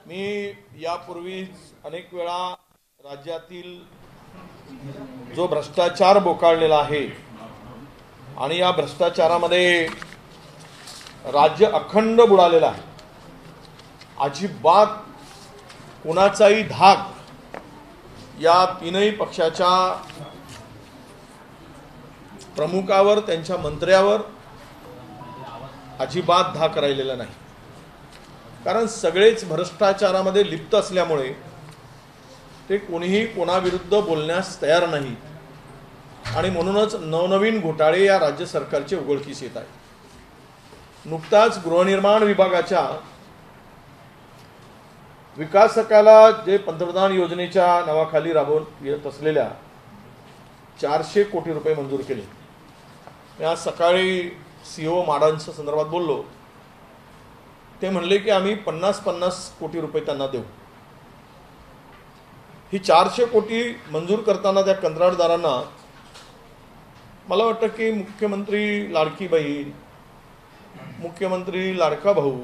मी यापूर्वीच अनेक वेळा राज्यातील जो भ्रष्टाचार बोकाळलेला आहे आणि या भ्रष्टाचारामध्ये राज्य अखंड बुडालेला आहे, अजिबात कोणाचाही धाक या तीनही पक्षाच्या प्रमुखावर, त्यांच्या मंत्र्यावर अजिबात धाक राहिलेला नाही. कारण सगळेच भ्रष्टाचारामध्ये लिप्त असल्यामुळे ते कोणीही कोणाविरुद्ध बोलण्यास तयार नाही आणि म्हणूनच नवनवीन घोटाळे या राज्य सरकारचे उघडकीस येत आहेत. नुकताच गृहनिर्माण विभागाच्या विकासकाला जे पंतप्रधान योजनेच्या नावाखाली राबवून येत असलेल्या 400 कोटी रुपये मंजूर केले. मी आज सकाळी CEO माडांच्या संदर्भात बोललो. ते म्हणले की आम्ही 50-50 कोटी रुपये त्यांना देऊ. ही 400 कोटी मंजूर करताना त्या कंत्राटदारांना मला वाटतं की मुख्यमंत्री लाडकी बहीण, मुख्यमंत्री लाडका भाऊ,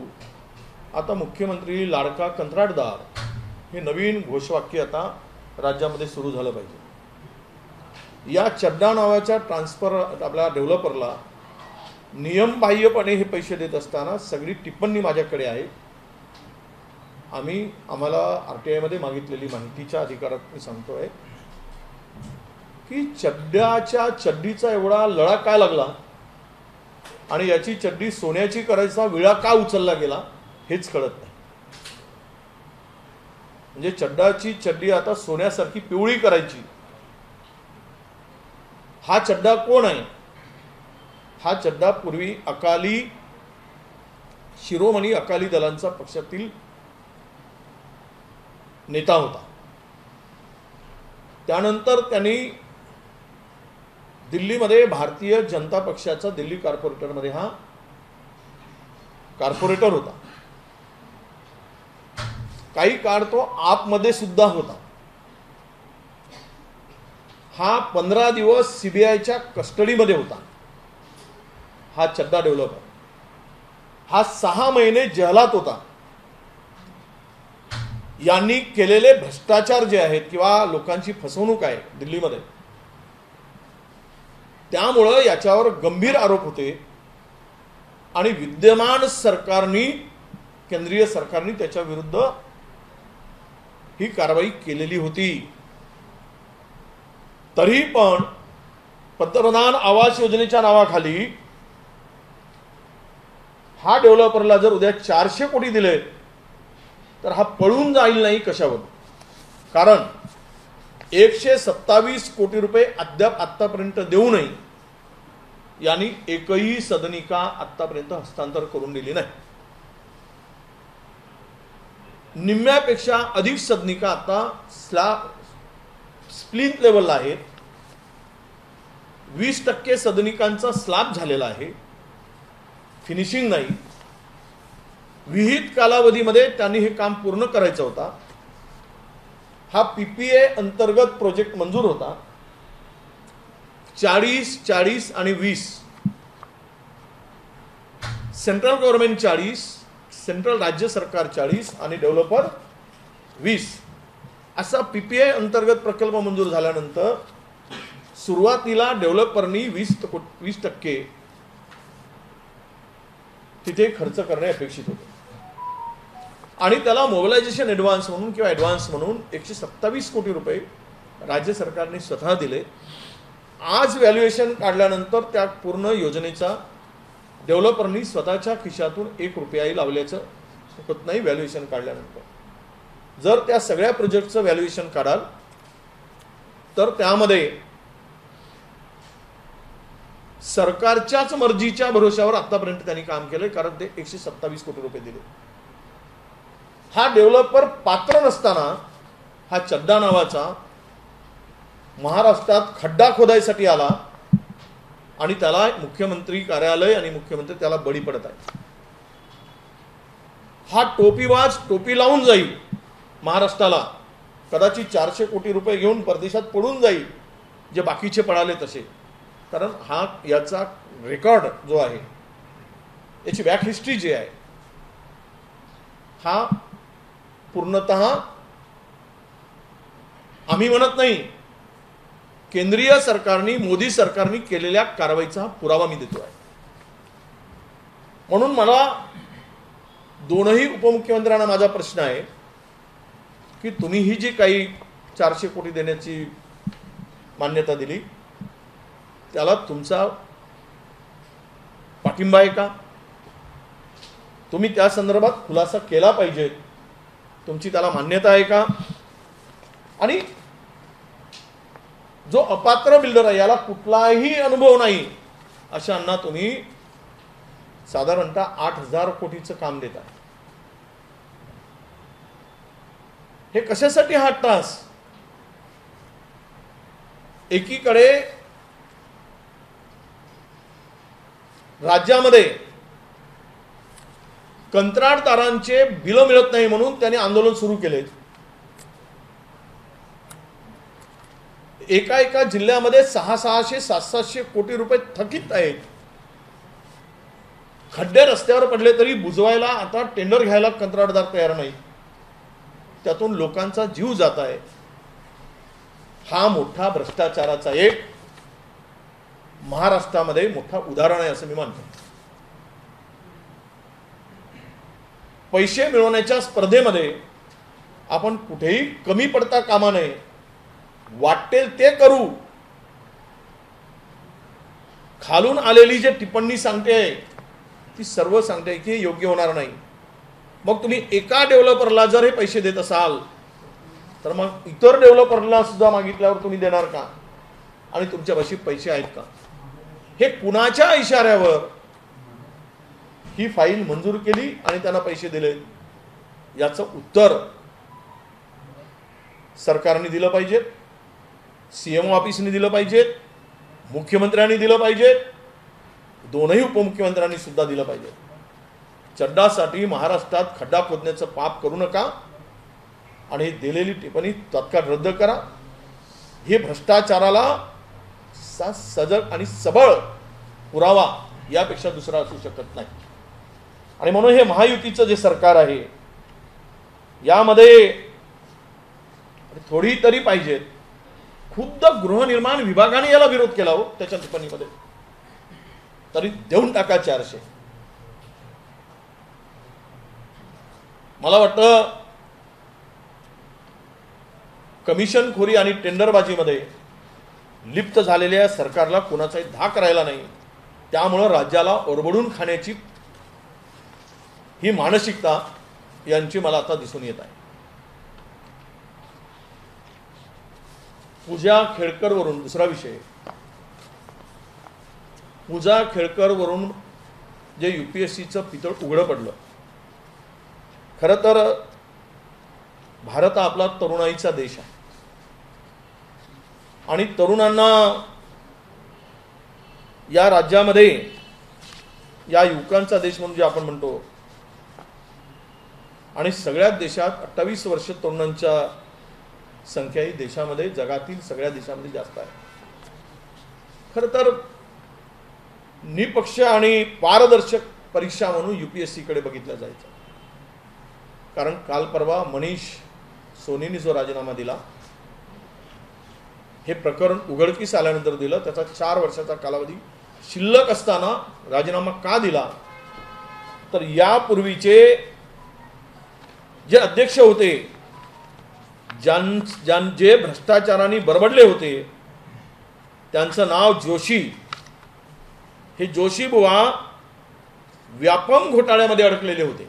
आता मुख्यमंत्री लाडका कंत्राटदार हे नवीन घोषवाक्य आता राज्यामध्ये सुरू झालं पाहिजे. या चड्डा नावाच्या ट्रान्सफर आपल्या डेव्हलपरला नियमबाह्यपणे हे पैसे देत असताना सगळी टिप्पणी माझ्याकडे आहे. आम्हाला RTI मध्ये मागितलेली माहितीच्या अधिकारात मी सांगतोय की चड्डीचा एवढा लळा काय लागला आणि याची चड्डी सोन्याची करायचा विळा का उचलला गेला हेच कळत नाही. म्हणजे चड्डाची चड्डी आता सोन्यासारखी पिवळी करायची. हा चड्डा कोण आहे? हा चड्डा पूर्वी शिरोमणी अकाली दलांचा पक्षातील नेता होता. त्यानंतर त्यांनी दिल्लीमध्ये भारतीय जनता पक्षाचा दिल्ली कॉर्पोरेटरमध्ये हा कॉर्पोरेटर होता. काही काळ तो आपमध्ये सुद्धा होता. हा 15 दिवस CBIच्या कस्टडीमध्ये होता. हा चड्डा डेव्हलपर हा 6 महिने जेलात होता. यांनी केलेले भ्रष्टाचार जे आहेत किंवा लोकांची फसवणूक आहे दिल्लीमध्ये, त्यामुळं याच्यावर गंभीर आरोप होते आणि विद्यमान सरकारनी, केंद्रीय सरकारनी त्याच्या विरुद्ध ही कारवाई केलेली होती. तरी पण पंतप्रधान आवास योजनेच्या नावाखाली हा डेव्हलपरला जर उद्या 400 कोटी दिले तर हा पळून जाईल नाही कशावर? कारण 127 कोटी रुपये अद्याप आतापर्यंत देऊनही यांनी एकही सदनिका आतापर्यंत हस्तांतर करून दिली नाही. निम्म्यापेक्षा अधिक सदनिका आता स्प्लिट लेवलला आहेत. 20% सदनिकांचा स्लॅब झालेला आहे, फिनिशिंग नाही. विहित कालावधीमध्ये त्यांनी हे काम पूर्ण करायचं होता. हा PPA अंतर्गत प्रोजेक्ट मंजूर होता. 40 आणि 20 सेंट्रल गव्हर्नमेंट 40, सेंट्रल राज्य सरकार 40 आणि डेव्हलपर 20 असा PPA अंतर्गत प्रकल्प मंजूर झाल्यानंतर सुरुवातीला डेव्हलपरनी 20% तिथे खर्च करणे अपेक्षित होते आणि त्याला मोबिलायझेशन ॲडव्हान्स म्हणून किंवा ॲडव्हान्स म्हणून 127 कोटी रुपये राज्य सरकारने स्वतः दिले. आज व्हॅल्युएशन काढल्यानंतर त्या पूर्ण योजनेचा डेव्हलपरनी स्वतःच्या खिशातून 1 रुपयाही लावल्याचं होत नाही. व्हॅल्युएशन काढल्यानंतर जर त्या सगळ्या प्रोजेक्टचं व्हॅल्युएशन काढाल तर त्यामध्ये सरकारच्याच मर्जीच्या भरोशावर आतापर्यंत त्यांनी काम केले, कारण ते 127 कोटी रुपये दिले. हा डेव्हलपर पात्र नसताना हा चड्डा नावाचा महाराष्ट्रात खड्डा खोदायसाठी आला आणि त्याला मुख्यमंत्री कार्यालय आणि मुख्यमंत्री त्याला बळी पडत आहेत. हा टोपीबाज टोपी लावून जाईल महाराष्ट्राला, कदाचित 400 कोटी रुपये घेऊन परदेशात पडून जाईल जे बाकीचे पळाले तसे. कारण हा याचा रेकॉर्ड जो आहे, याची बॅक हिस्ट्री जी आहे, हा पूर्णतः आम्ही म्हणत नाही, केंद्रीय सरकारने, मोदी सरकारने केलेल्या कारवाईचा पुरावा मी देतो आहे. म्हणून मला दोनही उपमुख्यमंत्र्यांना माझा प्रश्न आहे की तुम्ही ही जी काही 400 कोटी देण्याची मान्यता दिली त्याला तुमचा पाठिंबा आहे का? तुम्ही त्या संदर्भात खुलासा केला पाहिजे. तुमची त्याला मान्यता आहे का? आणि जो अपात्र बिल्डर आहे, याला कुठलाही अनुभव नाही, अशांना तुम्ही साधारणतः 8,000 कोटीचं काम देत आहे. हे कशासाठी 8 तास? एकीकडे राज्यामध्ये कंत्राटदारांचे बिल मिळत नाही म्हणून त्यांनी आंदोलन सुरू केले. एका जिल्ह्यामध्ये 600, 700 कोटी रुपये थकीत आहेत. खड्डे रस्त्यावर पडले तरी बुजवायला आता टेंडर घ्यायला कंत्राटदार तयार नाही. त्यातून लोकांचा जीव जात आहे. हा मोठा भ्रष्टाचाराचा एक महाराष्ट्रामध्ये मोठा उदाहरण आहे असं मी मानतो. पैसे मिळवण्याच्या स्पर्धेमध्ये आपण कुठेही कमी पडता कामा नये. वाटेल ते करू. खालून आलेली जे टिप्पणी सांगते ती सर्व सांगते की योग्य होणार नाही. मग तुम्ही एका डेव्हलपरला जर हे पैसे देत असाल तर मग इतर डेव्हलपरला सुद्धा मागितल्यावर तुम्ही देणार का? आणि तुमच्यापाशी पैसे आहेत का? हे कुणाच्या इशाऱ्यावर ही फाईल मंजूर केली आणि त्यांना पैसे दिले, याचं उत्तर सरकारने दिलं पाहिजे, सीएमओ ऑफिसने दिलं पाहिजे, मुख्यमंत्र्यांनी दिलं पाहिजे, दोनही उपमुख्यमंत्र्यांनी सुद्धा दिलं पाहिजे. चड्डासाठी महाराष्ट्रात खड्डा खोदण्याचं पाप करू नका आणि दिलेली टिप्पणी तत्काळ रद्द करा. हे भ्रष्टाचाराला सजग आणि सबळ पुरावा यापेक्षा दुसरा असू शकत नाही. आणि म्हणून हे महायुतीचं जे सरकार आहे यामध्ये थोडी तरी पाहिजे. खुद्द गृहनिर्माण विभागाने याला विरोध केला हो त्याच्या टिप्पणीमध्ये, तरी देऊन टाका 400. मला वाटतं कमिशनखोरी आणि टेंडरबाजीमध्ये लिप्त झालेल्या सरकारला कोणाचाही धाक राहिला नाही. त्यामुळे राज्याला ओरबडून खाण्याची ही मानसिकता यांची मला आता दिसून येत आहे. पूजा खेळकर वरून दुसरा विषय, पूजा खेळकर वरून जे UPSCचं पितळ उघडं पडलं. खरं तर भारत हा आपला तरुणाईचा देश आहे आणि तरुणांना या राज्यामध्ये, या युवकांचा देश म्हणून जे आपण म्हणतो, आणि सगळ्याच देशात 28 वर्ष तरुणांच्या संख्या ही देशामध्ये जगातील सगळ्या देशांमध्ये जास्त आहे. खरं तर निपक्ष आणि पारदर्शक परीक्षा म्हणून UPSC कडे बघितलं जायचं. कारण काल परवा मनीष सोनीने जो राजीनामा दिला, हे प्रकरण उघडकीस आल्यानंतर दिलं. त्याचा 4 वर्षाचा कालावधी शिल्लक असताना राजीनामा का दिला? तर यापूर्वीचे जे अध्यक्ष होते, जे भ्रष्टाचाराने बरबडले होते, त्यांचं नाव जोशी. हे जोशी बुवा व्यापम घोटाळ्यामध्ये अडकलेले होते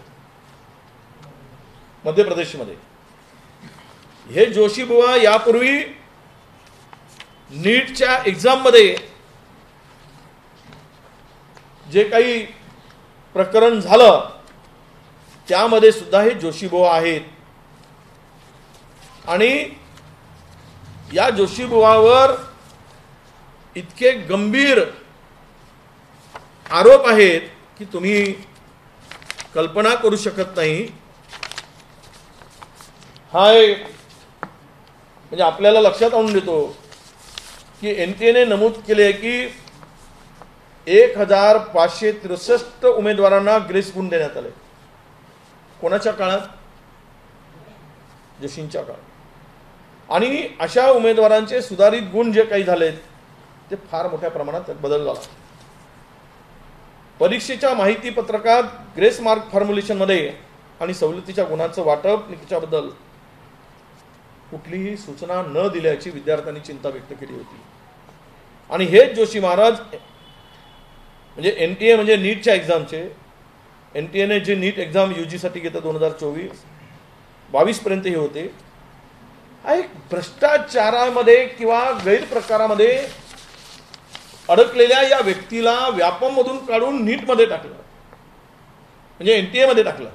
मध्य प्रदेशमध्ये. हे जोशी बुवा यापूर्वी नीटच्या एक्झाम मध्ये जे काही प्रकरण झालं त्यामध्ये सुद्धा हे जोशी बुवा आहेत. आणि या जोशी बुवावर इतके गंभीर आरोप आहेत की तुम्ही कल्पना करू शकत नाही. हाय म्हणजे आपल्याला लक्षात आणून देतो की NTAने नमूद केले की 1563 उमेदवारांना ग्रेस गुण देण्यात आले. कोणाच्या काळात? जोशींच्या काळात। आणि अशा उमेदवारांचे सुधारित गुण जे काही झालेत ते फार मोठ्या प्रमाणात त्यात बदल झाला। परीक्षेच्या माहिती पत्रकात ग्रेस मार्क फॉर्म्युलेशनमध्ये आणि सवलतीच्या गुणांचं वाटप याच्याबद्दल कुठलीही सूचना न दिल्याची विद्यार्थ्यांनी चिंता व्यक्त केली होती। आणि हेच जोशी महाराज म्हणजे NTA म्हणजे नीटच्या एक्झामचे NTA जे नीट एक्झाम UGसाठी घेतं 2024-22 पर्यंत हे होते, एक भ्रष्टाचारामध्ये किंवा गैरप्रकारामध्ये अडकलेल्या या व्यक्तीला व्यापममधून काढून नीटमध्ये टाकलं, म्हणजे NTA मध्ये टाकलं,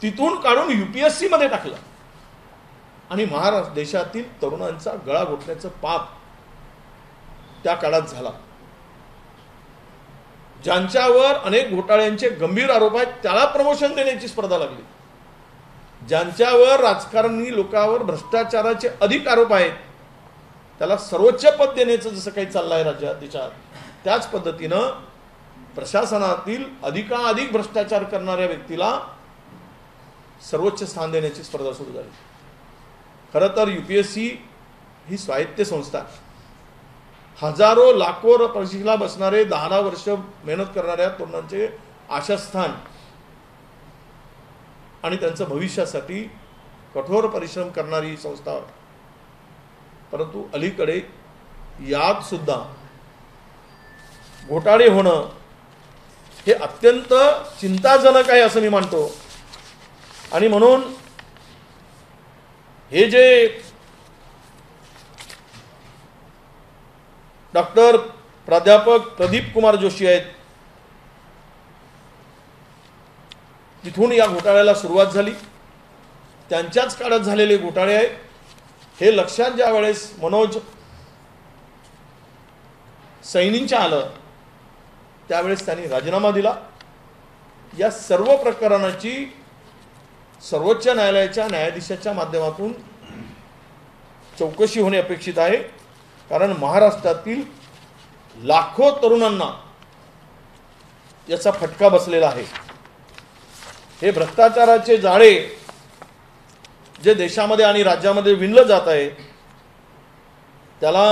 तिथून काढून UPSC मध्ये टाकलं आणि महाराष्ट्र देशातील तरुणांचा गळा घोटण्याचं पाप त्या काळात झाला। ज्यांच्यावर अनेक घोटाळ्यांचे गंभीर आरोप आहेत त्याला प्रमोशन देण्याची स्पर्धा लागली, ज्यांच्यावर राजकारणी लोकांवर भ्रष्टाचाराचे अधिक आरोप आहेत त्याला सर्वोच्च पद देण्याचं जसं काही चाललंय राज्यात देशात, त्याच पद्धतीनं प्रशासनातील अधिकाधिक भ्रष्टाचार करणाऱ्या व्यक्तीला सर्वोच्च स्थान देण्याची स्पर्धा सुरू झाली। खरं तर UPSC ही स्वायत्त संस्था, हजारो लाखो परीक्षेला बसणारे 10 वर्ष मेहनत करणाऱ्या तरुणांचे आशास्थान आणि त्यांच्या भविष्यासाठी कठोर परिश्रम करणारी संस्था। परंतु अलीकडे यात सुद्धा घोटाळे होणं हे अत्यंत चिंताजनक आहे असं मी मानतो। आणि म्हणून हे जे डॉक्टर प्राध्यापक प्रदीप कुमार जोशी आहेत, तिथून या घोटाळ्याला सुरुवात झाली, त्यांच्याच काळात झालेले घोटाळे आहेत हे लक्षात ज्या वेळेस मनोज सैनींच्या आलं त्यावेळेस त्यांनी राजीनामा दिला। या सर्व प्रकरणाची सर्वोच्च न्यायालयाच्या न्यायाधीशाच्या माध्यमातून चौकशी होणे अपेक्षित आहे, कारण महाराष्ट्रातील लाखो तरुणांना याचा फटका बसलेला आहे। हे भ्रष्टाचाराचे जाळे जे देशामध्ये आणि राज्यामध्ये विणलं जात आहे त्याला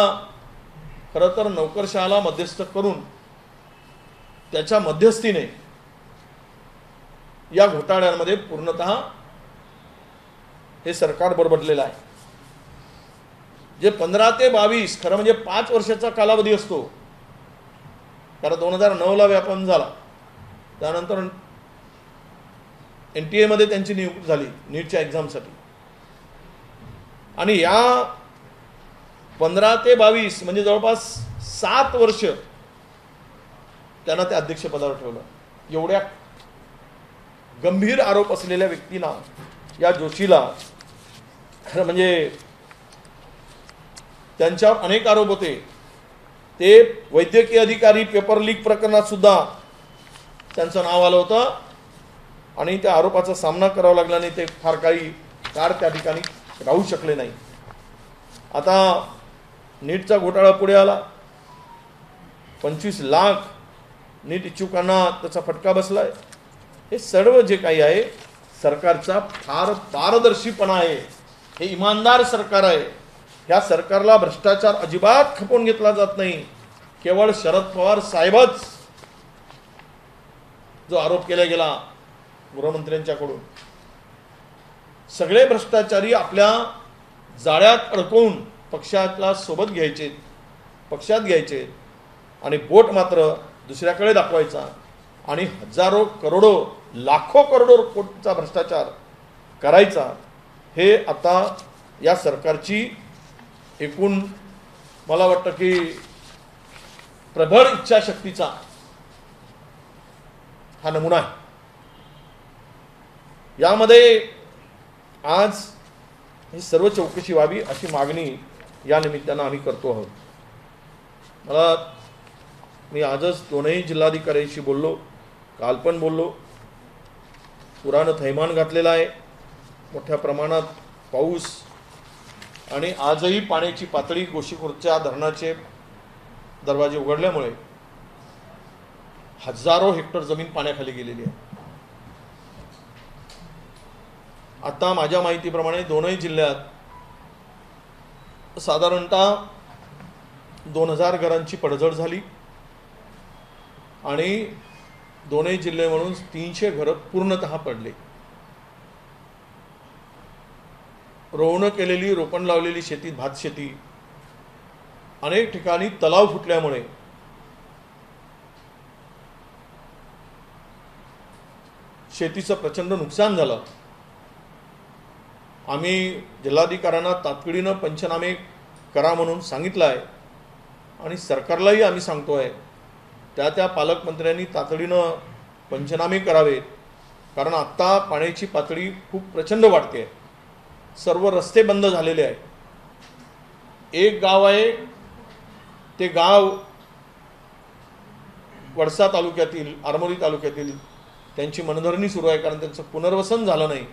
खरं तर नोकरशहाला मध्यस्थ करून त्याच्या मध्यस्थीने या घोटाळ्यांमध्ये पूर्णतः हे सरकार बरबडलेलं आहे। जे 15 ते 22 खरं म्हणजे 5 वर्षाचा कालावधी असतो, कारण 2009ला व्यापम झाला, त्यानंतर NTA मध्ये त्यांची नियुक्ती झाली नीटच्या एक्झामसाठी, आणि या 15 ते 22 म्हणजे जवळपास 7 वर्ष त्यांना त्या अध्यक्षपदावर ठेवलं। एवढ्या गंभीर आरोप असलेल्या व्यक्तीला, या जोशीला, खरं म्हणजे त्यांच्यावर अनेक आरोप होते, ते वैद्यकीय अधिकारी पेपर लीक प्रकरणात सुद्धा त्यांचं नाव आलं होतं आणि त्या आरोपाचा सामना करावा लागला नाही, ते फार काही काळ त्या ठिकाणी राहू शकले नाही। आता नीटचा घोटाळा पुढे आला, 25 लाख नीट इच्छुकांना त्याचा फटका बसलाय। हे सर्व जे काही आहे सरकारचा फार पारदर्शीपणा आहे, हे इमानदार सरकार आहे। या सरकारला भ्रष्टाचार अजिबात खपवून घेतला जात नाही। केवळ शरद पवार साहेबच जो आरोप केला गेला गृहमंत्र्यांच्याकडून, सगळे भ्रष्टाचारी आपल्या जाळ्यात अडकवून पक्षाला सोबत घ्यायचे, पक्षात घ्यायचे आणि बोट मात्र दुसऱ्याकडे दाखवायचा आणि हजारो करोडो लाखो करोडो कोटीचा भ्रष्टाचार करायचा। हे आता या सरकारची एकूण मला वाटतं की प्रबळ इच्छाशक्तीचा हा नमुना आहे। यामध्ये आज ही सर्व चौकशी व्हावी अशी मागणी या निमित्तानं आम्ही करतो आहोत। मी आजच दोनही जिल्हाधिकाऱ्यांशी बोललो, काल पण बोललो। पुरानं थैमान घातलेलं आहे, मोठ्या प्रमाणात पाऊस आणि आजही पाण्याची पातळी गोशीखुर्दच्या धरणाचे दरवाजे उघडल्यामुळे हजारो हेक्टर जमीन पाण्याखाली गेलेली आहे। आता माझ्या माहितीप्रमाणे दोनही जिल्ह्यात साधारणतः 2000 घरांची पडझड झाली आणि दोनही जिल्हे म्हणून 300 घरं पूर्णतः पडले. रोवणं केलेली, रोपण लावलेली शेती, भात शेती, अनेक ठिकाणी तलाव फुटल्यामुळे शेतीचं प्रचंड नुकसान झालं. आम्ही जिल्हाधिकाऱ्यांना तातडीनं पंचनामे करा म्हणून सांगितलं आहे आणि सरकारलाही आम्ही सांगतोय त्या पालकमंत्र्यांनी तातडीनं पंचनामे करावेत, कारण आत्ता पाण्याची पातळी खूप प्रचंड वाढते आहे. सर्व रस्ते बंद झालेले आहेत. एक गाव आहे, ते गाव वडसा तालुक्यातील, आरमोरी तालुक्यातील, त्यांची मनधरणी सुरू आहे, कारण त्यांचं पुनर्वसन झालं नाही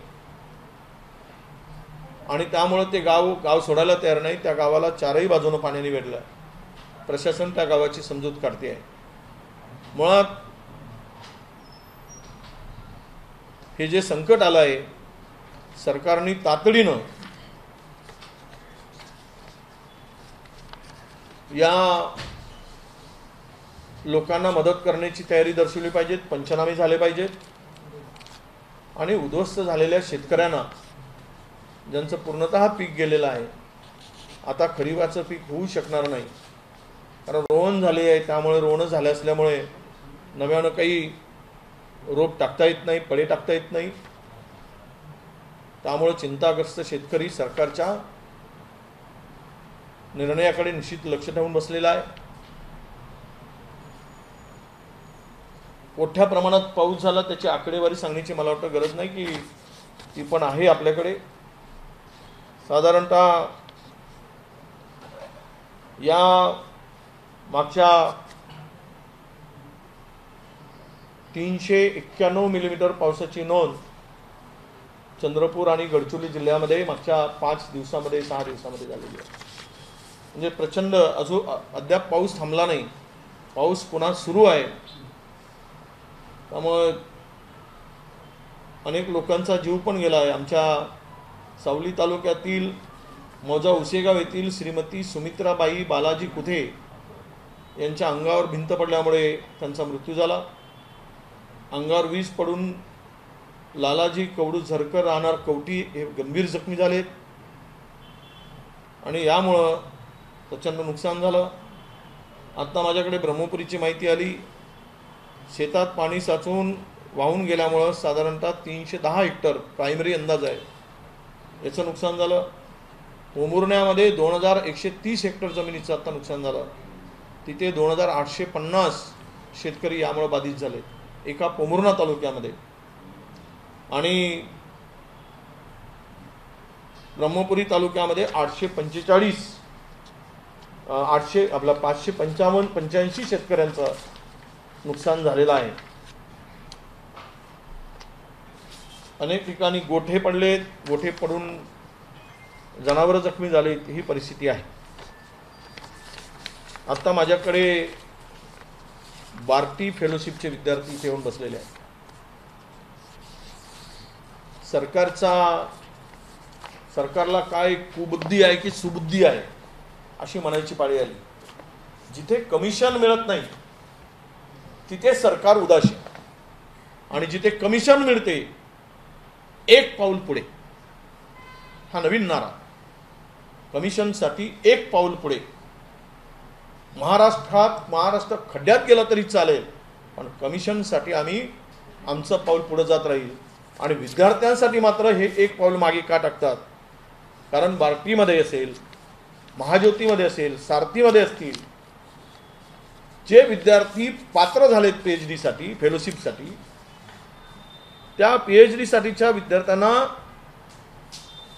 आणि त्यामुळे ते गाव सोडायला तयार नाही. त्या गावाला चारही बाजूनं पाण्याने वेढलं आहे. प्रशासन त्या गावाची समजूत काढते आहे. मुळात हे जे संकट आलं आहे, सरकारने तातडीनं या लोकांना मदत करण्याची तयारी दर्शवली पाहिजे. पंचनामे झाले पाहिजेत आणि उद्ध्वस्त झालेल्या शेतकऱ्यांना, ज्यांचं पूर्णतः पीक गेलेलं आहे, आता खरीपाचं पीक होऊ शकणार नाही, कारण रोवण झाले आहे. त्यामुळे रोवणं झाले असल्यामुळे नव्यानं काही रोप टाकता येत नाही, पडे टाकता येत नाही. त्यामुळे चिंताग्रस्त शेतकरी सरकारच्या निर्णयाकडे निश्चित लक्ष ठेवून बसलेला आहे. मोठ्या प्रमाणात पाऊस झाला, त्याची आकडेवारी सांगण्याची मला वाटतं गरज नाही, की ती पण आहे आपल्याकडे. साधारणतः या मागच्या 391 मिलीमीटर पावसाची नोंद चंद्रपूर आणि गडचिरोली जिल्ह्यामध्ये मागच्या 5 दिवसामध्ये, 6 दिवसामध्ये झालेली आहे. म्हणजे प्रचंड, अद्याप पाऊस थांबला नाही, पाऊस पुन्हा सुरू आहे. त्यामुळे अनेक लोकांचा जीव पण गेला आहे. आमच्या सावली तालुक्यातील मौजा उसेगाव येथील श्रीमती सुमित्राबाई बालाजी कुथे यांच्या अंगावर भिंत पडल्यामुळे त्यांचा मृत्यू झाला. अंगावर वीज पडून लालाजी कवडू झरकर राहणार कवटी हे गंभीर जखमी झालेत आणि यामुळं प्रचंड नुकसान झालं. आता माझ्याकडे ब्रह्मपुरीची माहिती आली, शेतात पाणी साचून वाहून गेल्यामुळं साधारणतः 310 हेक्टर प्रायमरी अंदाज आहे, याचं नुकसान झालं. पोमुर्ण्यामध्ये 2130 हेक्टर जमिनीचं आता नुकसान झालं. तिथे 2850 शेतकरी यामुळे बाधित झाले एका पोमुर्णा तालुक्यामध्ये. आणि ब्रह्मपुरी तालुक्यामध्ये 585 शेतकऱ्यांचं नुकसान झालेलं आहे. अनेक ठिकाणी गोठे पडलेत, गोठे पडून जनावरं जखमी झालीत, ही परिस्थिती आहे. आता माझ्याकडे बार्टी फेलोशिपचे विद्यार्थी इथे येऊन बसलेले आहेत. सरकारला काय कुबुद्धी आहे की सुबुद्धी आहे अशी म्हणायची पाळी आली. जिथे कमिशन मिळत नाही तिथे सरकार उदासीन, आणि जिथे कमिशन मिळते एक पाऊल पुढे, हा नवीन नारा. कमिशनसाठी एक पाऊल पुढे. महाराष्ट्र खड्ड्यात गेला तरी चालेल, पण कमिशनसाठी आम्ही आमचं पाऊल पुढे जात राहील. आणि विद्यार्थ्यांसाठी मात्र हे एक पाऊल मागे का टाकतात? कारण बार्टीमध्ये असेल, महाज्योतीमध्ये असेल, सारथीमध्ये असतील, जे विद्यार्थी पात्र झालेत PhD साठी, फेलोशिपसाठी, त्या PhD साठीच्या विद्यार्थ्यांना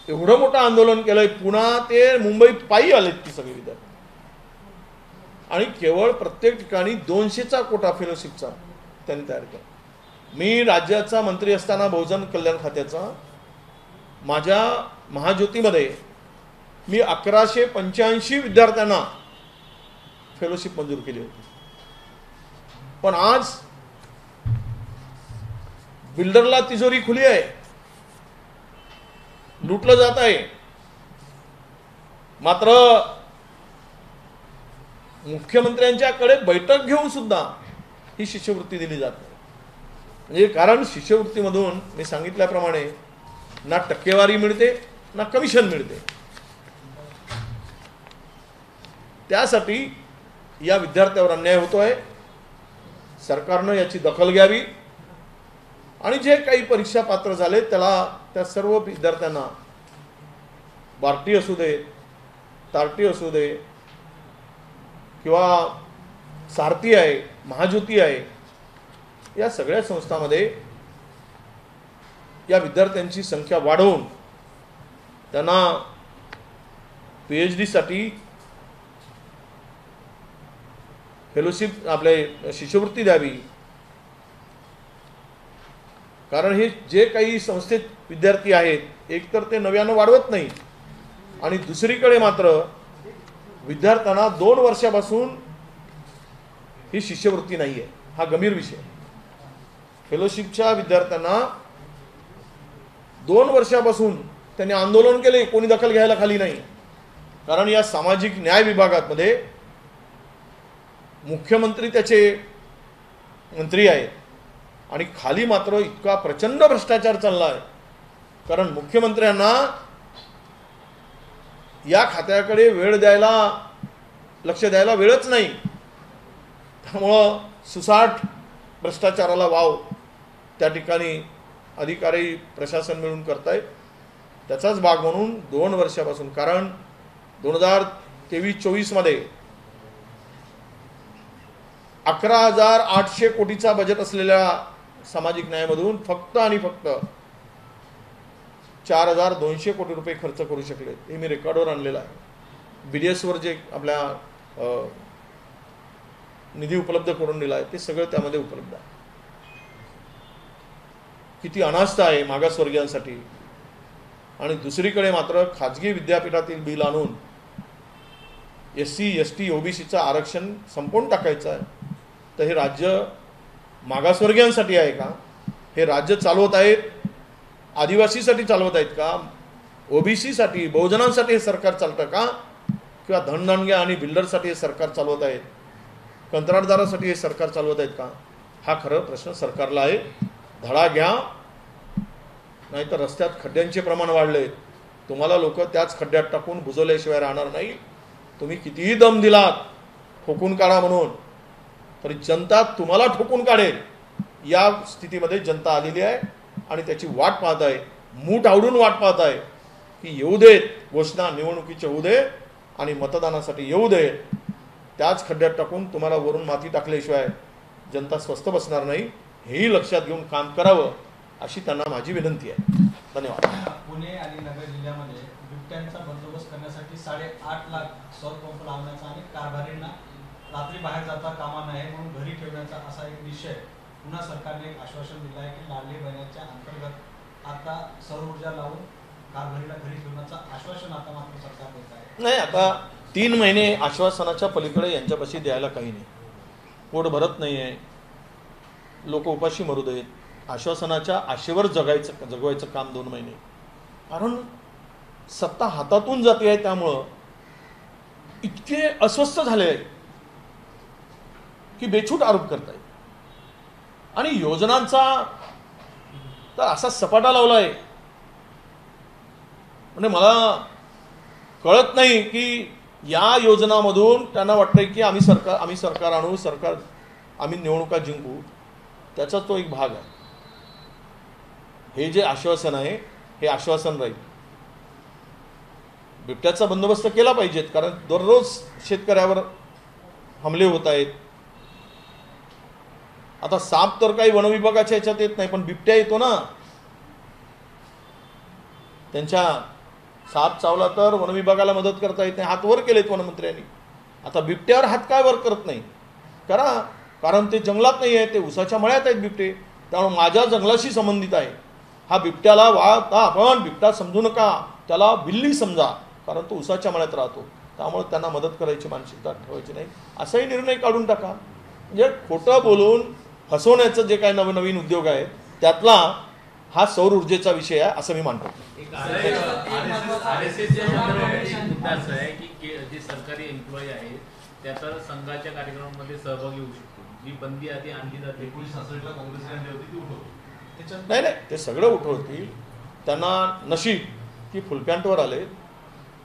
एवढं मोठं आंदोलन केलंय. पुन्हा ते मुंबई पायी आलेत ती सगळी विद्यार्थी, आणि केवळ प्रत्येक ठिकाणी 200चा कोटा फेलोशिपचा त्यांनी तयार केला. मी राज्याचा मंत्री असताना बहुजन कल्याण खात्याचा, माझ्या महाज्योतीमध्ये मी 1185 विद्यार्थ्यांना फेलोशिप मंजूर केली होती. पण आज बिल्डरला तिजोरी खुली आहे, लुटलं जात आहे. मात्र मुख्यमंत्र्यांच्याकडे बैठक घेऊन सुद्धा ही शिष्यवृत्ती दिली जात नाही. म्हणजे कारण शिष्यवृत्तीमधून मी सांगितल्याप्रमाणे ना टक्केवारी मिळते ना कमिशन मिळते. त्यासाठी या विद्यार्थ्यावर अन्याय होतोय. सरकारनं याची दखल घ्यावी आणि जे काही परीक्षा पात्र झाले त्या सर्व विद्यार्थ्यांना बार्टी असू दे, तार्टी असू दे किंवा सारथी आहे, महाज्योती आहे, या सगळ्या संस्थांमध्ये या विद्यार्थ्यांची संख्या वाढवून त्यांना PhD साठी फेलोशिप आपले शिष्यवृत्ती द्यावी. कारण हे जे काही संस्थेत विद्यार्थी आहेत एकतर ते नव्यानं वाढवत नाही आणि दुसरीकडे मात्र विद्यार्थ्यांना 2 वर्षापासून ही शिष्यवृत्ती नाही आहे. हा गंभीर विषय. फेलोशिपच्या विद्यार्थ्यांना 2 वर्षापासून त्यांनी आंदोलन केले, कोणी दखल घ्यायला खाली नाही. कारण या सामाजिक न्याय विभागामध्ये मुख्यमंत्री त्याचे मंत्री आहेत आणि खाली मात्र इतका प्रचंड भ्रष्टाचार चालला आहे. कारण मुख्यमंत्र्यांना या खात्याकडे लक्ष द्यायला वेळच नाही. त्यामुळं सुसाट भ्रष्टाचाराला वाव त्या ठिकाणी अधिकारी प्रशासन मिळून करतायत. त्याचाच भाग म्हणून 2 वर्षापासून, कारण 2023-24 मध्ये 11,800 कोटीचा बजेट असलेल्या सामाजिक न्यायामधून फक्त आणि फक्त 4,200 कोटी रुपये खर्च करू शकले. हे मी रेकॉर्डवर आणलेलं आहे. BDS वर जे आपल्या निधी उपलब्ध करून दिला आहे ते सगळं त्यामध्ये उपलब्ध आहे. किती अनास्था आहे मागासवर्गीयांसाठी. आणि दुसरीकडे मात्र खाजगी विद्यापीठातील बिल आणून SC ST OBCचं आरक्षण संपवून टाकायचं आहे. तर हे राज्य मागासवर्गीयांसाठी आहे का? हे राज्य चालवत आहेत आदिवासीसाठी चालवत आहेत का? OBC साठी, बहुजनांसाठी हे सरकार चालतं का? किंवा धनदानग्या आणि बिल्डरसाठी हे सरकार चालवत आहेत? कंत्राटदारासाठी हे सरकार चालवत आहेत का? हा खरं प्रश्न सरकारला आहे. धडा घ्या, नाहीतर रस्त्यात खड्ड्यांचे प्रमाण वाढले. तुम्हाला लोक त्याच खड्ड्यात टाकून बुजवल्याशिवाय राहणार नाही. तुम्ही कितीही दम दिलात ठोकून काढा म्हणून, तरी जनता तुम्हाला ठोकून काढेल. या स्थितीमध्ये जनता आलेली आहे आणि त्याची वाट पाहत आहे. मूठ आवडून वाट पाहत आहे की येऊ देत, घोषणा निवडणुकीचे होऊ दे आणि मतदानासाठी येऊ दे. त्याच खड्ड्यात टाकून तुम्हाला वरून माती टाकल्याशिवाय जनता स्वस्थ बसणार नाही. हेही लक्षात घेऊन काम करावं अशी त्यांना माझी विनंती आहे. धन्यवाद. पुणे आणि नगर जिल्ह्यामध्ये बिबट्यांचा बंदोबस्त करण्यासाठी 8.5 लाख सौर पंप लावण्याचा आणि कारभारींना रात्री बाहेर जाता कामा नये म्हणून घरी ठेवण्याचा असा एक विषय पुन्हा सरकारने एक आश्वासन दिलं आहे की लाडली बहिणीच्या अंतर्गत आता सौर ऊर्जा लावून कारभारीला घरी ठेवण्याचं आश्वासन आता मात्र सरकार देत आहे. नाही, आता 3 महिने आश्वासनाच्या पलीकडे यांच्यापाशी द्यायला काही नाही. पोट भरत नाही आहे, लोक उपाशी मरू देत. आश्वासनाच्या आशेवर जगवायचं काम 2 महिने. कारण सत्ता हातातून जाते आहे, त्यामुळं इतके अस्वस्थ झाले आहे की बेछूट आरोप करतायत. आणि योजनांचा तर असा सपाटा लावला आहे म्हणजे मला कळत नाही की या योजनामधून त्यांना वाटतंय की आम्ही सरकार आणू, आम्ही निवडणुका जिंकू. त्याचा तो एक भाग आहे. हे जे आश्वासन आहे हे आश्वासन राहील. बिबट्याचा बंदोबस्त केला पाहिजेत, कारण दररोज शेतकऱ्यावर हमले होत आहेत. आता साप तर काही वनविभागाच्या ह्याच्यात येत नाही, पण बिबट्या येतो ना. त्यांच्या साप चावला तर वनविभागाला मदत करता येत नाही, हात वर केलेत वनमंत्र्यांनी. आता बिबट्यावर हात काय वर करत नाही करा, कारण ते जंगलात नाही आहे, ते उसाच्या मळ्यात आहेत बिबटे. त्यामुळे माझ्या जंगलाशी संबंधित आहे. हा बिबट्याला आपण बिबटा समजू नका, त्याला बिल्ली समजा, कारण तो उसाच्या मळ्यात राहतो. त्यामुळे त्यांना मदत करायची मानसिकता ठेवायची नाही, असाही निर्णय काढून टाका. म्हणजे खोटं बोलून फसवण्याचं जे काही नवनवीन उद्योग आहेत त्यातला हा सौर ऊर्जेचा विषय आहे असं मी मानतो. एक RSSच्या संदर्भामध्ये मुद्दा असा आहे की जे सरकारी एम्प्लॉई आहेत त्या तर संघाच्या कार्यक्रमामध्ये सहभागी होऊ शकतो. जी बंदी आधी आणली जाते 1966ला काँग्रेसने आणली होती ती उठवतो. नाही ते सगळं उठवतील. त्यांना नशीब की फुल पॅन्टवर आले,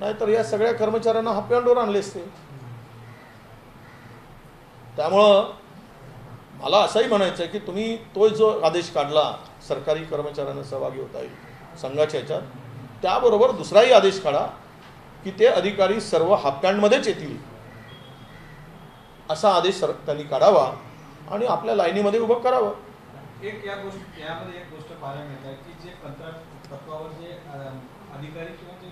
नाहीतर या सगळ्या कर्मचाऱ्यांना हाफ पॅन्टवर आणले असते. त्यामुळं मला असंही म्हणायचं आहे की तुम्ही तो जो आदेश काढला सरकारी कर्मचाऱ्यांना सहभागी होता येईल संघाच्या ह्याच्यात, त्याबरोबर दुसराही आदेश काढा की ते अधिकारी सर्व हाफ पॅन्टमध्येच येतील असा आदेश त्यांनी काढावा आणि आपल्या लाईनीमध्ये उभं करावं. यामध्ये एक गोष्ट पाहायला मिळते की जे कंत्राट तत्वावर जे अधिकारी किंवा जे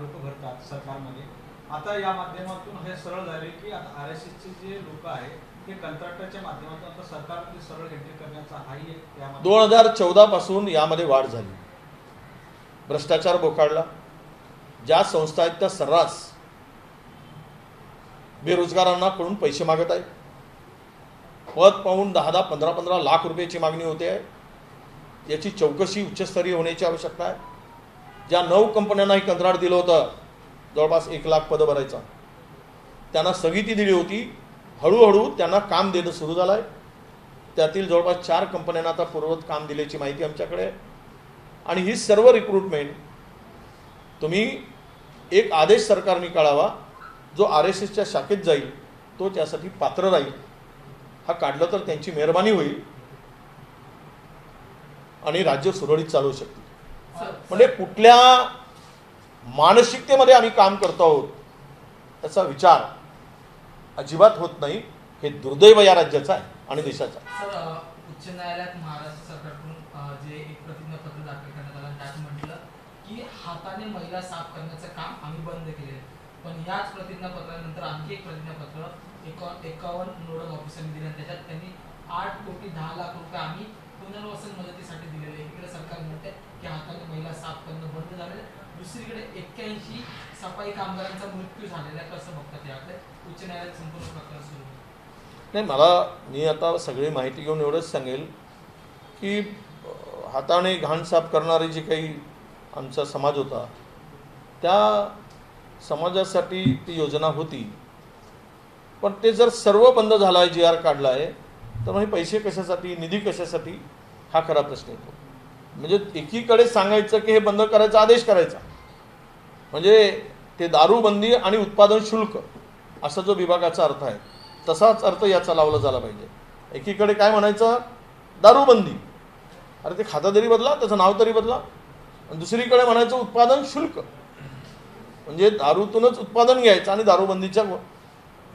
लोक भरतात सरकारमध्ये, आता या माध्यमातून हे सरळ झाले की आता RSSचे जे लोक आहेत ते कंत्राटाच्या माध्यमातून आता सरकारमध्ये सरळ एंट्री करण्याचा हाही एक त्यामध्ये 2014 पासून यामध्ये वाढ झाली. भ्रष्टाचार बोकाळला. ज्या संस्था आहेत त्या सर्रास बेरोजगारांना कडून पैसे मागत आहेत. पद पाहून 10-10, 15-15 लाख रुपयाची मागणी होते आहे. याची चौकशी उच्चस्तरीय होण्याची आवश्यकता आहे. ज्या 9 कंपन्यांना ही कंत्राट दिलं होतं जवळपास 1 लाख पदं भरायचा, त्यांना स्थगिती दिली होती. हळूहळू त्यांना काम देणं सुरू झालं आहे. त्यातील जवळपास 4 कंपन्यांना आता पूर्ववत काम दिल्याची माहिती आमच्याकडे आहे. आणि ही सर्व रिक्रुटमेंट तुम्ही एक आदेश सरकारने काढावा जो RSSच्या शाखेत जाईल, तो त्यासाठी पात्र राहील. हा काढलं तर त्यांची मेहरबानी होईल आणि राज्य सुरळीत चालवू शकते. म्हणजे कुठल्या मानसिकतेमध्ये आम्ही काम करतो आहोत त्याचा विचार अजिबात होत नाही. हे दुर्दैव या राज्याचं आहे आणि देशाचं आहे. सर, उच्च न्यायालयात महाराष्ट्र सरकारकडून जे एक प्रतिज्ञापत्र दाखल करण्यात आलं त्यात म्हटलं की हाताने मैला साफ करण्याचं काम आम्ही बंद केले. पण याच प्रतिज्ञापत्रानंतर आणखी एक प्रतिज्ञापत्र 51 नोडल ऑफिसरने दिलं. त्याच्यात त्यांनी 8 कोटी 10 लाख रुपये आम्ही पुनर्वसन मदतीसाठी दिलेले. एकीकडे सरकार म्हणते की हाताने मैला साफ करणं बंद झालेलं, दुसरीकडे 81 सफाई कामगारांचा मृत्यू झालेला आहे. कसं बघतात याकडे? उच्च न्यायालयात संपूर्ण प्रकरण सुरू नाही, मी आता सगळी माहिती घेऊन एवढंच सांगेल की हाताने घाण साफ करणारे जे काही आमचा समाज होता त्या समाजासाठी ती योजना होती. पण ते जर सर्व बंद झालं आहे, GR काढला आहे, तर मग पैसे कशासाठी, निधी कशासाठी, हा खरा प्रश्न येतो. म्हणजे एकीकडे सांगायचं की हे बंद करायचा आदेश करायचा, म्हणजे ते दारूबंदी आणि उत्पादन शुल्क असा जो विभागाचा अर्थ आहे तसाच अर्थ याचा लावला झाला पाहिजे. एकीकडे काय म्हणायचं, दारूबंदी, अरे ते खाता तरी बदला, त्याचं नाव तरी बदला. आणि दुसरीकडे म्हणायचं उत्पादन शुल्क, म्हणजे दारूतूनच उत्पादन घ्यायचं आणि दारूबंदीच्या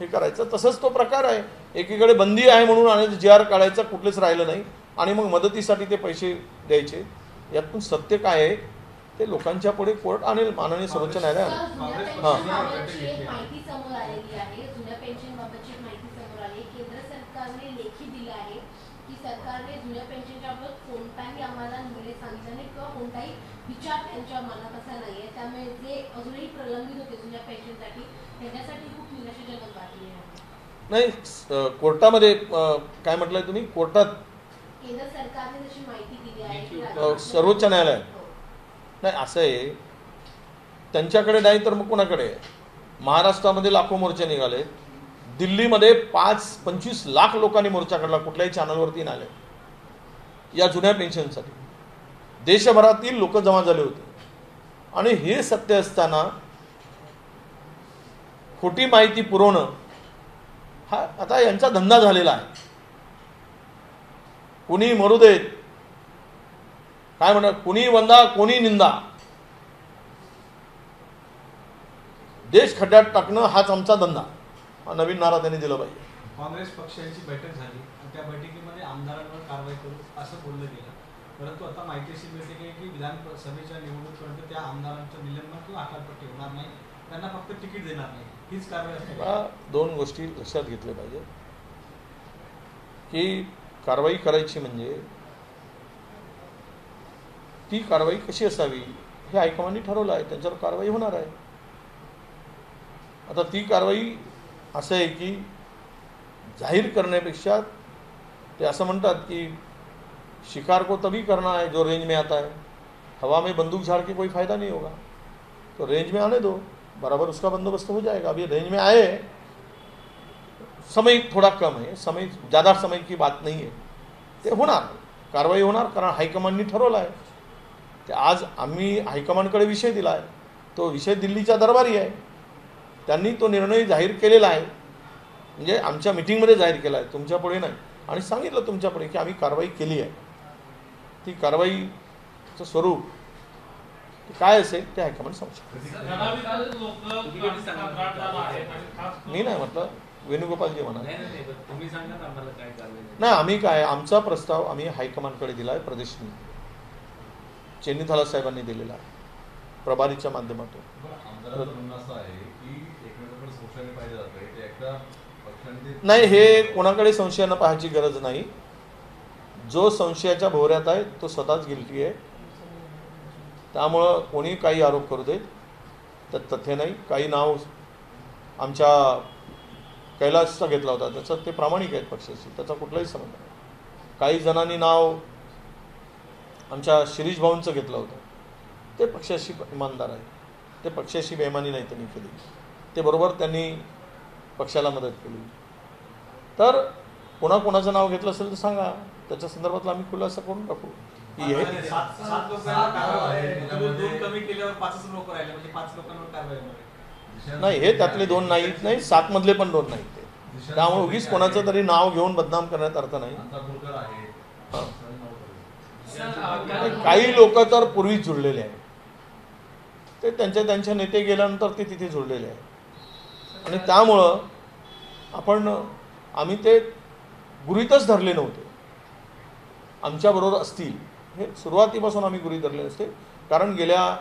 हे करायचं. तसंच तो प्रकार आहे. एकीकडे बंदी आहे म्हणून आणि GR काढायचं कुठलेच राहिलं नाही आणि मग मदतीसाठी ते पैसे द्यायचे. यातून सत्य काय आहे ते लोकांच्या पुढे कोर्ट आणि माननीय सर्वोच्च न्यायालय. माहिती समोर आलेली आहे, जुन्या पेन्शन बाबतची माहिती समोर आली. केंद्र सरकारने लेखी दिलं आहे की सरकारने जुन्या पेन्शनच्या बाबत कोणताही आम्हाला निर्णय सांगितला नाही किंवा कोणताही विचार त्यांच्या मनात असा नाहीये. त्यामुळे जे अजूनही प्रलंबित होते जुन्या पेन्शनसाठी त्याच्यासाठी खूप निराशाजनक बातमी आहे. नाही, कोर्टामध्ये काय म्हटलंय तुम्ही? कोर्टात केंद्र सरकारने जशी माहिती दिली आहे की सर्वोच्च न्यायालयात. नाही, असं आहे, त्यांच्याकडे नाही तर मग कोणाकडे आहे? महाराष्ट्रामध्ये लाखो मोर्चे निघाले. दिल्लीमध्ये 25 लाख लोकांनी मोर्चा काढला, कुठल्याही चॅनलवरती नाही आले, या जुन्या पेन्शनसाठी. देशभरातील लोक जमा झाले होते. आणि हे सत्य असताना खोटी माहिती पुरवणं हा आता यांचा धंदा झालेला आहे. कोणी मरू देत, काय म्हणतात, कोणी वंदा कोणी निंदा, देश खड्ड्यात टाकणं हाच आमचा धंदा. हा नवीन नारा त्यांनी दिला पाहिजे. काँग्रेस पक्षाची बैठक झाली आणि त्या बैठकीमध्ये आमदारांवर कारवाई करू असं बोललं गेलं. परंतु आता माहिती अशी मिळते की विधानसभेच्या निवडणुकीपर्यंत त्या आमदारांचं निलंबन किंवा हकालपट्टी होणार नाही, त्यांना फक्त तिकीट देणार नाही, हीच कारवाई असते. 2 गोष्टी लक्षात घेतल्या पाहिजे की कारवाई करायची म्हणजे ती कारवाई कशी असावी हे हायकमांडनी ठरवलं आहे, त्यांच्यावर कारवाई होणार आहे. आता ती कारवाई असं आहे की जाहीर करण्यापेक्षा ते असं म्हणतात की शिकार को तभी करना है जो रेंज में आता है। हवा में बंदूक झाड़ के कोई फ़ायदा नहीं होगा, तो रेंज में आने दो, बराबर उसका बंदोबस्त हो जाएगा। अभी रेंज में आए, समय थोडा कम आहे, समय ज़्यादा समय की बात नाही आहे, ते होणार, कारवाई होणार, कारण हायकमांडनी ठरवलं आहे। ते आज आम्ही हायकमांडकडे विषय दिला आहे, तो विषय दिल्लीच्या दरबारी आहे, त्यांनी तो निर्णय जाहीर केलेला आहे, म्हणजे आमच्या मीटिंगमध्ये जाहीर केला आहे, तुमच्या पुढे नाही, आणि सांगितलं तुमच्या पुढे की आम्ही कारवाई केली आहे। ती कारवाईचं स्वरूप काय असेल ते हायकमांड सांगू शकतो। मी नाही म्हटलं, वेणुगोपालजी म्हणा। तुम्ही सांगा ना आम्हाला काय कारवाई नाही, आम्ही काय, आमचा प्रस्ताव आम्ही हायकमांडकडे दिला आहे, प्रदेशनी चेन्नीथाला साहेबांनी दिलेला आहे प्रभारीच्या माध्यमातून। नाही, हे कोणाकडे संशयानं पाहायची गरज नाही, जो संशयाच्या भोवऱ्यात आहे तो स्वतःच गिल्टी आहे, त्यामुळं कोणी काही आरोप करू देत, तर तथ्य नाही। काही नाव आमच्या कैलासचा घेतला होता, त्याचं ते प्रामाणिक आहेत पक्षाशी, त्याचा कुठलाही संबंध नाही। काही जणांनी नाव आमच्या शिरीष भाऊंचं घेतलं होतं, ते पक्षाशी इमानदार आहे, ते पक्षाशी बेईमानी नाही त्यांनी केली, ते बरोबर त्यांनी पक्षाला मदत केली। तर कोणाकोणाचं नाव घेतलं असेल तर सांगा, त्याच्या संदर्भातला आम्ही खुलासा करून टाकू की हे 7 लोकांना दोन कमी केल्यावर 5 लोक राहिले, म्हणजे 5 लोकांवर कारवाई होणार नाही, हे त्यातले 2 नाहीत, नाही 7 मधले पण 2 नाहीत ते, त्यामुळे उगीच कोणाचं तरी नाव घेऊन बदनाम करण्यात अर्थ नाही। काही लोक तर पूर्वीच जुळलेले आहेत, ते त्यांच्या नेते गेल्यानंतर ते तिथे जुळलेले आहेत, आणि त्यामुळं आम्ही ते गृहीतच धरले नव्हते, आमच्याबरोबर असतील हे सुरुवातीपासून आम्ही गृहीत धरले नसते, कारण गेल्या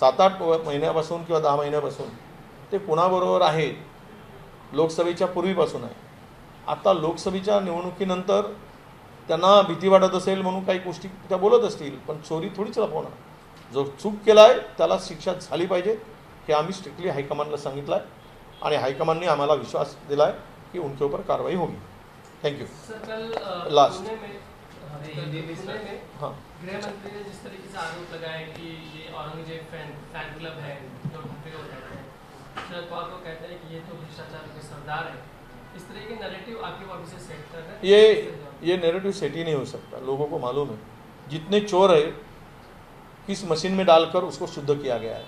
7-8 महिन्यापासून किंवा 10 महिन्यापासून ते कोणाबरोबर आहेत, लोकसभेच्या पूर्वीपासून आहे। आता लोकसभेच्या निवडणुकीनंतर त्यांना भीती वाटत असेल म्हणून काही गोष्टी त्या बोलत असतील, पण चोरी थोडीच लपवणार, जो चूक केला आहे त्याला शिक्षा झाली पाहिजे, हे आम्ही स्ट्रिक्टली हायकमांडला सांगितलं आहे, आणि हाईकमांड ने हमारा विश्वास दिला है कि उनके ऊपर कार्रवाई होगी। Thank you. लास्ट हाँ, गृह मंत्री ने जिस तरीके से आरोप लगाया कि ये औरंगजेब फैन क्लब है, जो भट्टे को कहते हैं, शरद पवार को कहते हैं कि ये तो भ्रष्टाचार के सरदार है, इस तरह के नैरेटिव आपके वापस से सेट कर रहे हैं। ये नैरेटिव सेट ही नहीं हो सकता, लोगों को मालूम है जितने चोर है किस मशीन में डालकर उसको शुद्ध किया गया है।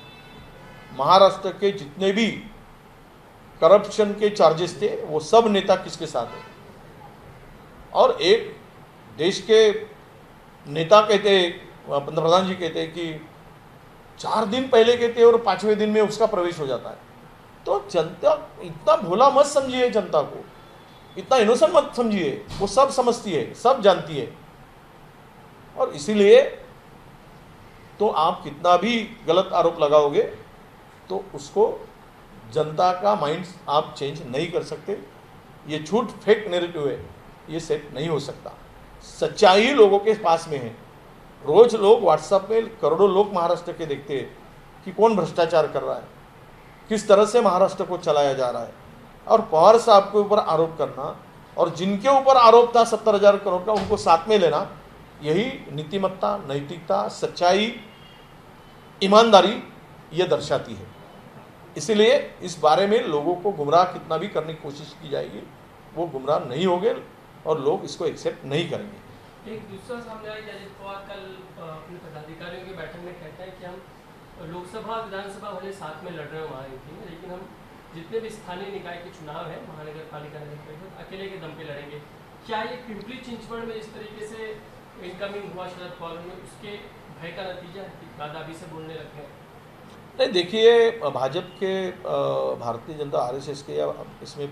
महाराष्ट्र के जितने भी करप्शन के चार्जेस थे वो सब नेता किसके साथ है, और एक देश के नेता कहते, पंतप्रधान जी कहते कि 4 दिन पहले कहते और 5वें दिन में उसका प्रवेश हो जाता है। तो जनता इतना भोला मत समझिए, जनता को इतना इनोसेंट मत समझिए, वो सब समझती है, सब जानती है, और इसीलिए तो आप कितना भी गलत आरोप लगाओगे तो उसको जनता का माइंड आप चेंज नहीं कर सकते। ये झूठ फेक नैरेटिव है, ये सेट नहीं हो सकता। सच्चाई लोगों के पास में है। रोज लोग व्हाट्सएप में करोड़ों लोग महाराष्ट्र के देखते हैं कि कौन भ्रष्टाचार कर रहा है, किस तरह से महाराष्ट्र को चलाया जा रहा है, और पवार साहब के ऊपर आरोप करना और जिनके ऊपर आरोप था 70,000 करोड़ का उनको साथ में लेना, यही नीतिमत्ता, नैतिकता, सच्चाई, ईमानदारी ये दर्शाती है। इसीलिए इस बारे में लोगों को गुमराह कितना भी करने की कोशिश की जाएगी, वो गुमराह नहीं होंगे और लोग इसको एक्सेप्ट नहीं करेंगे। एक दूसरा सामने आया कि अजित पवार कल अपने पदाधिकारियों की बैठक में कहते हैं कि हम लोकसभा विधानसभा वाले साथ में लड़ रहे हैं हमारे टीम, लेकिन हम जितने भी स्थानीय निकाय के चुनाव है, महानगर पालिका नगर परिषद, अकेले के दम पे लड़ेंगे। क्या ये पिंपली चिंचवड़ में इस तरीके से इनकमिंग हुआ शरद पवार में, उसके भय का नतीजा है कि दादाबी से बोलने लग गए? नहीं, देखिए भाजपा के भारतीय जनता RSS के या इसमें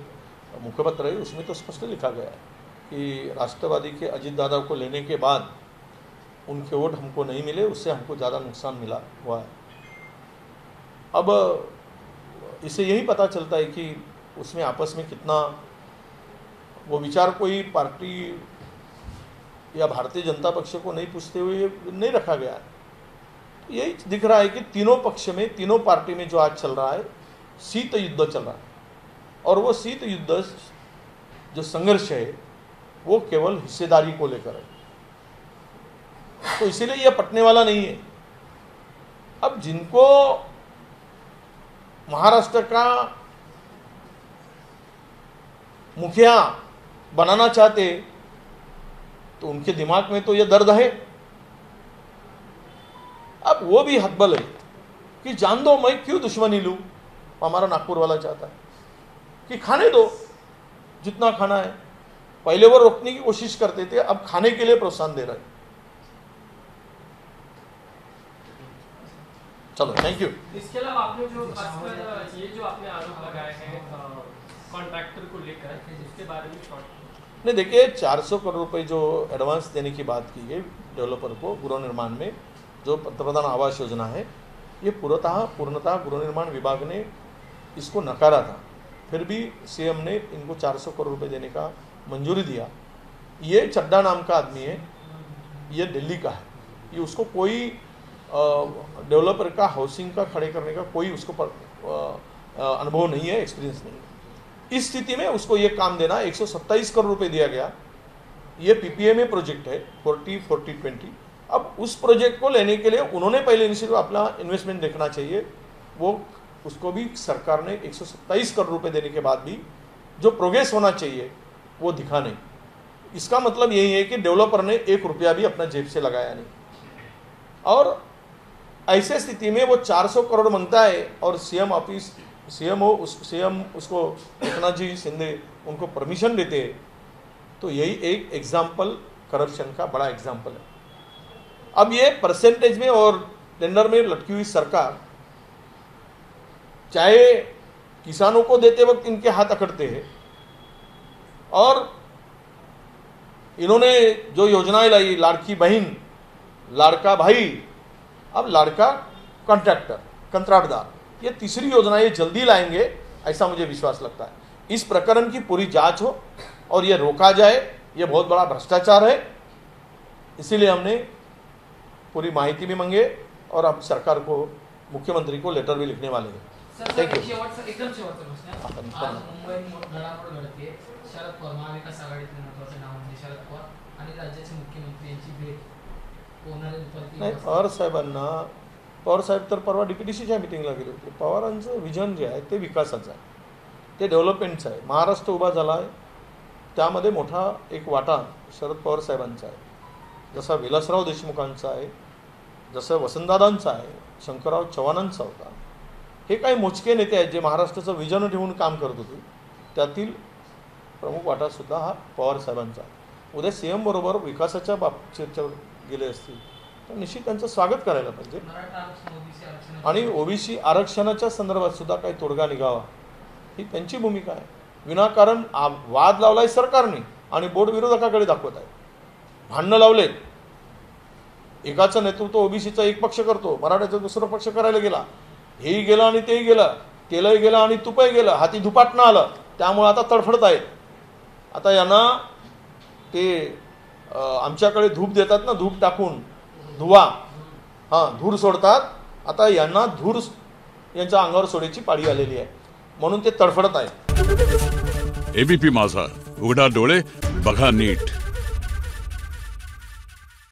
मुखपत्र है, उसमें तो स्पष्ट लिखा गया है कि राष्ट्रवादी के अजित दादा को लेने के बाद उनके वोट हमको नहीं मिले, उससे हमको ज़्यादा नुकसान मिला हुआ है। अब इससे यही पता चलता है कि उसमें आपस में कितना वो विचार कोई पार्टी या भारतीय जनता पक्ष को नहीं पूछते हुए नहीं रखा गया है। यही दिख रहा है कि तीनों पक्ष में, तीनों पार्टी में जो आज चल रहा है शीत युद्ध चल रहा है, और वो शीत युद्ध जो संघर्ष है वो केवल हिस्सेदारी को लेकर है। तो इसीलिए यह पटने वाला नहीं है। अब जिनको महाराष्ट्र का मुखिया बनाना चाहते तो उनके दिमाग में तो यह दर्द है। अब वो भी हतबल है कि जान दो, मैं क्यों दुश्मनी लूं। हमारा नागपुर वाला चाहता है कि खाने दो जितना खाना है। पहले वो रोकने की कोशिश करते थे, अब खाने के लिए प्रोत्साहन दे रहे हैं। चलो, थैंक यू। इसके अलावा आपने जो ये जो आपने आरोप लगाए हैं कॉन्ट्रैक्टर को लेकर, इसके बारे में शॉर्ट नहीं, देखिए 400 करोड़ रुपए जो एडवांस देने की बात की है डेवलपर को गृह निर्माण में, जो पंतप्रधान आवास योजना है, ये पूर्णतः गृह निर्माण विभाग ने इसको नकारा था। फिर भी सीएम ने इनको 400 करोड़ रुपए देने का मंजूरी दिया। ये चड्डा नाम का आदमी है, ये दिल्ली का है, ये उसको कोई डेवलपर का हाउसिंग का खड़े करने का कोई उसको अनुभव नहीं है, एक्सपीरियंस नहीं है। इस स्थिति में उसको ये काम देना 127 करोड़ रुपए दिया गया। ये पीपीएमए प्रोजेक्ट है 40-40-20। अब उस प्रोजेक्ट को लेने के लिए उन्होंने पहले इनिशिएटिव अपना इन्वेस्टमेंट देखना चाहिए। वो उसको भी सरकार ने 127 करोड़ रुपए देने के बाद भी जो प्रोग्रेस होना चाहिए वो दिखा नहीं। इसका मतलब यही है कि डेवलपर ने 1 रुपया भी अपना जेब से लगाया नहीं। और ऐसे स्थिति में वो 400 करोड़ मांगता है और सीएम उसको एकनाथ जी शिंदे उनको परमिशन देते हैं, तो यही एक एग्जाम्पल करप्शन का बड़ा एग्जाम्पल है। अब ये परसेंटेज में और टेंडर में लटकी हुई सरकार, चाहे किसानों को देते वक्त इनके हाथ अकड़ते हैं, और इन्होंने जो योजनाएं लाई, लाड़की बहन, लाड़का भाई, अब लाड़का कॉन्ट्रैक्टर, कंत्राटदार, ये तीसरी योजना ये जल्दी लाएंगे ऐसा मुझे विश्वास लगता है। इस प्रकरण की पूरी जांच हो और ये रोका जाए, ये बहुत बड़ा भ्रष्टाचार है। इसीलिए हमने पूरी माहिती भी मांगे और अब सरकार को, मुख्यमंत्री को लेटर भी लिखने वाले हैं। Thank you. एकदम शेवटचा प्रश्न, आज मुंबई घडामोड घडते, शरद पवार महाविकास आघाडीतले महत्त्वाचे नाव म्हणजे शरद पवार आणि राज्याचे मुख्यमंत्री यांची भेट होणारे दुपारी नाही, पवार साहेब तर परवा डीपीडीसीच्या मिटिंगला गेले होते। पवारांचं विजन जे आहे ते विकासाचं आहे, ते डेव्हलपमेंटचं आहे। महाराष्ट्र उभा झाला आहे त्यामध्ये मोठा एक वाटा शरद पवार साहेबांचा आहे, जसा विलासराव देशमुखांचा आहे, जसं वसंतदादांचा आहे, शंकरराव चव्हाणांचा होता। हे काही मोजके नेते आहेत जे महाराष्ट्राचं विजन ठेवून काम करत होते, त्यातील प्रमुख वाटा सुद्धा हा पवार साहेबांचा आहे। उद्या सीएम बरोबर विकासाच्या बाबतीत गेले असतील तर निश्चित त्यांचं स्वागत करायला पाहिजे। आणि ओबीसी आरक्षणाच्या संदर्भात सुद्धा काही तोडगा निघावा ही त्यांची भूमिका आहे। विनाकारण वाद लावलाय सरकारने आणि बोर्ड विरोधकाकडे दाखवत आहे, भांडणं लावलेत। एकाचं नेतृत्व ओबीसीचा एक पक्ष करतो, मराठ्याचा दुसरा पक्ष करायला गेला, हेही गेलं आणि तेही गेलं, तेलही गेलं आणि तुपही गेलं, हाती धुपाटणं आलं, त्यामुळे आता तडफडत आहेत। आता यांना ते आमच्याकडे धूप देतात ना, धूप टाकून धुवा, धूर सोडतात, आता यांना धूर यांच्या अंगावर सोडायची पाळी आलेली आहे, म्हणून ते तडफडत आहेत। एबीपी माझा, उघडा डोळे बघा नीट।